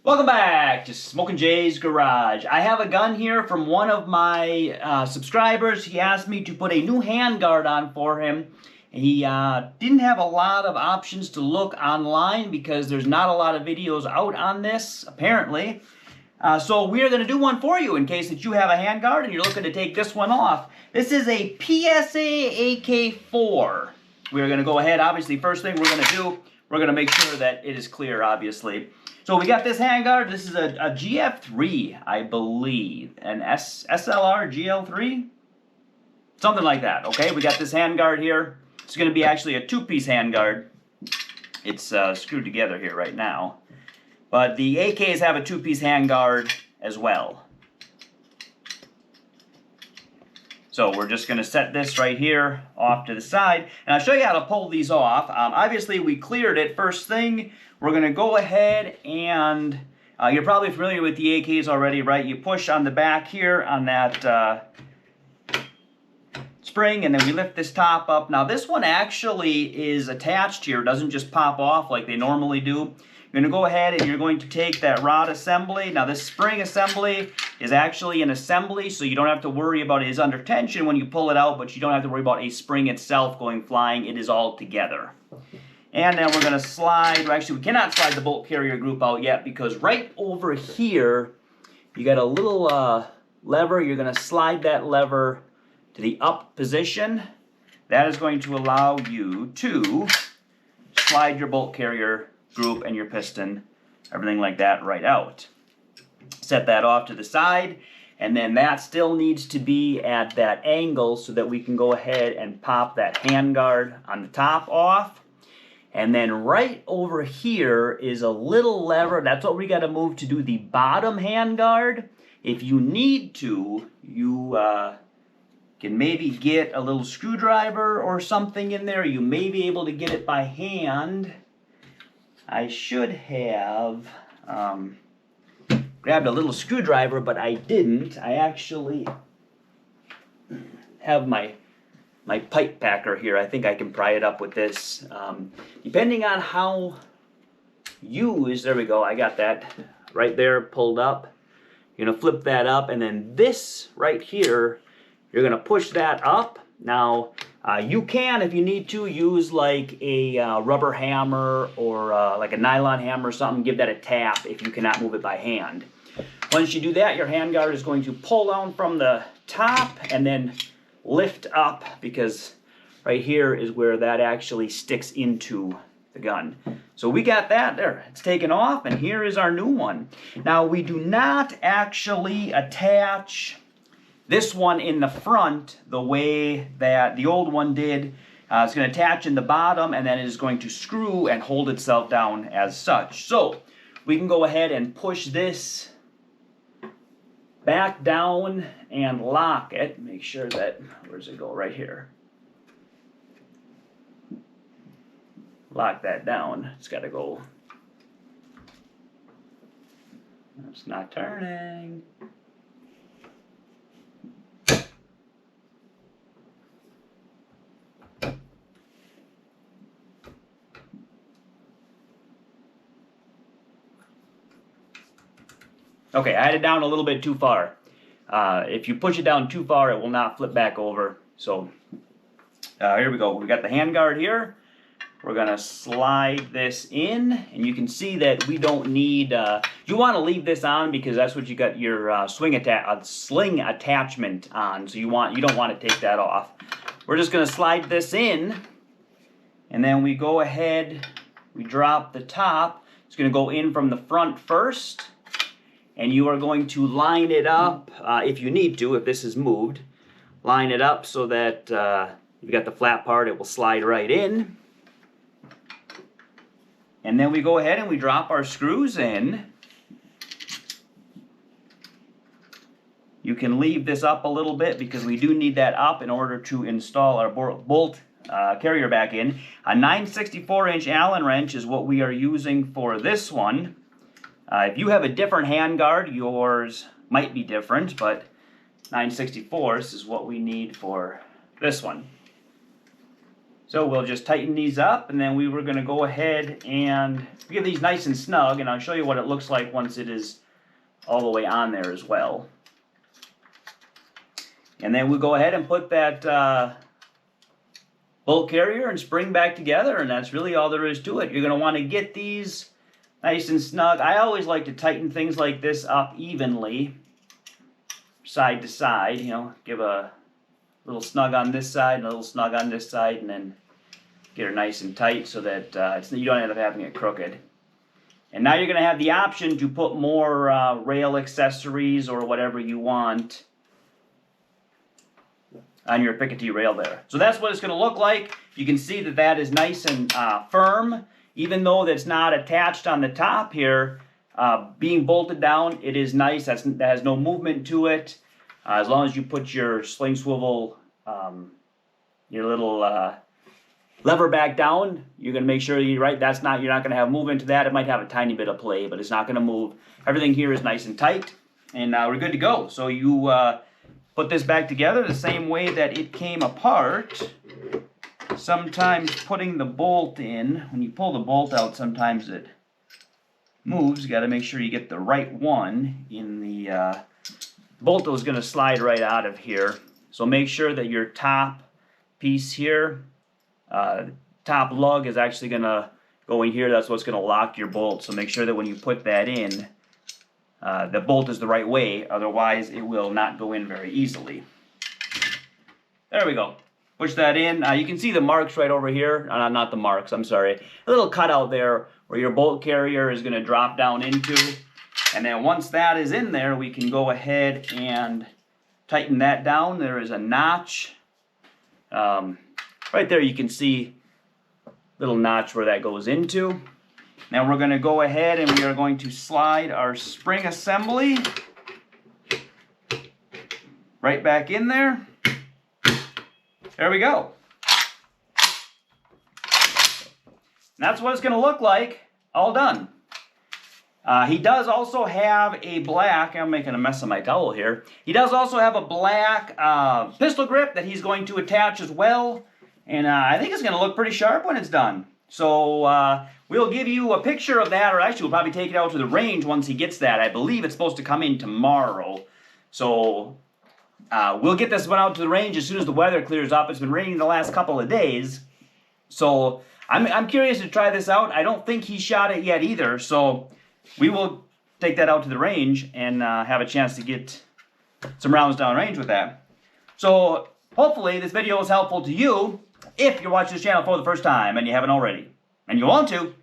Welcome back to Smok'n Jay's Garage. I have a gun here from one of my subscribers. He asked me to put a new handguard on for him. He didn't have a lot of options to look online because there's not a lot of videos out on this, apparently. So we are going to do one for you in case that you have a handguard and you're looking to take this one off. This is a PSA AK-4. We're going to go ahead, obviously, first thing we're going to do, we're going to make sure that it is clear, obviously. So we got this handguard. This is a GF3, I believe. An SLR GL3? Something like that, okay? We got this handguard here. It's going to be actually a two-piece handguard. It's screwed together here right now. But the AKs have a two-piece handguard as well. So we're just going to set this right here off to the side. And I'll show you how to pull these off. Obviously, we cleared it first thing. We're going to go ahead and, you're probably familiar with the AKs already, right? You push on the back here on that spring, and then we lift this top up. Now this one actually is attached here. It doesn't just pop off like they normally do. You're going to go ahead and you're going to take that rod assembly. Now this spring assembly is actually an assembly, so you don't have to worry about it is under tension when you pull it out, but you don't have to worry about a spring itself going flying. It is all together. And then we're going to slide, well, actually we cannot slide the bolt carrier group out yet because right over here you got a little lever. You're going to slide that lever to the up position. That is going to allow you to slide your bolt carrier group and your piston, everything like that, right out. Set that off to the side, and then that still needs to be at that angle so that we can go ahead and pop that handguard on the top off. And then right over here is a little lever. That's what we got to move to do the bottom handguard. If you need to, you can maybe get a little screwdriver or something in there. You may be able to get it by hand. I should have grabbed a little screwdriver, but I didn't. I actually have my pipe packer here. I think I can pry it up with this. Depending on how used, there we go, I got that right there pulled up. You're gonna flip that up, and then this right here, you're gonna push that up. Now, you can, if you need to, use like a rubber hammer or like a nylon hammer or something, give that a tap if you cannot move it by hand. Once you do that, your handguard is going to pull down from the top and then lift up, because right here is where that actually sticks into the gun. So we got that there. It's taken off, and here is our new one. Now we do not actually attach this one in the front the way that the old one did. It's going to attach in the bottom, and then it is going to screw and hold itself down as such. So we can go ahead and push this back down and lock it. Make sure that, where does it go? Right here. Lock that down. It's got to go. It's not turning. Okay, I had it down a little bit too far. If you push it down too far, it will not flip back over. So here we go. We got the handguard here. We're gonna slide this in, and you can see that we don't need. You want to leave this on because that's what you got your sling attachment on. So you don't want to take that off. We're just gonna slide this in, and then we go ahead. We drop the top. It's gonna go in from the front first. And you are going to line it up, if you need to, if this is moved, line it up so that you've got the flat part, it will slide right in. And then we go ahead and we drop our screws in. You can leave this up a little bit because we do need that up in order to install our bolt carrier back in. A 9/64" Allen wrench is what we are using for this one. If you have a different handguard, yours might be different, but 9/64 is what we need for this one. So we'll just tighten these up, and then we were going to go ahead and get these nice and snug, and I'll show you what it looks like once it is all the way on there as well. And then we'll go ahead and put that bolt carrier and spring back together, and that's really all there is to it. You're going to want to get these nice and snug. I always like to tighten things like this up evenly, side to side, you know, give a little snug on this side and a little snug on this side, and then get it nice and tight so that you don't end up having it crooked. And now you're going to have the option to put more rail accessories or whatever you want on your Picatinny rail there. So that's what it's going to look like. You can see that that is nice and firm. Even though that's not attached on the top here, being bolted down, it is nice. That has no movement to it. As long as you put your sling swivel, your little lever back down, you're going to make sure you're right. You're not going to have movement to that. It might have a tiny bit of play, but it's not going to move. Everything here is nice and tight, and we're good to go. So you put this back together the same way that it came apart. Sometimes putting the bolt in, when you pull the bolt out, sometimes it moves. You got to make sure you get the right one in the bolt is going to slide right out of here. So make sure that your top piece here, top lug is actually going to go in here. That's what's going to lock your bolt. So make sure that when you put that in, the bolt is the right way. Otherwise, it will not go in very easily. There we go. Push that in. You can see the marks right over here. Not the marks, I'm sorry. A little cutout there where your bolt carrier is going to drop down into. And then once that is in there, we can go ahead and tighten that down. There is a notch. Right there you can see a little notch where that goes into. Now we're going to go ahead and we are going to slide our spring assembly right back in there. There we go. And that's what it's going to look like, all done. He does also have a black, I'm making a mess of my towel here. He does also have a black pistol grip that he's going to attach as well. And I think it's going to look pretty sharp when it's done. So we'll give you a picture of that, or actually we'll probably take it out to the range once he gets that. I believe it's supposed to come in tomorrow. So we'll get this one out to the range as soon as the weather clears up. It's been raining the last couple of days. So I'm curious to try this out. I don't think he shot it yet either. So we will take that out to the range and have a chance to get some rounds down range with that. So hopefully this video is helpful to you if you're watching this channel for the first time and you haven't already. And you want to,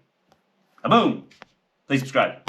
boom, please subscribe.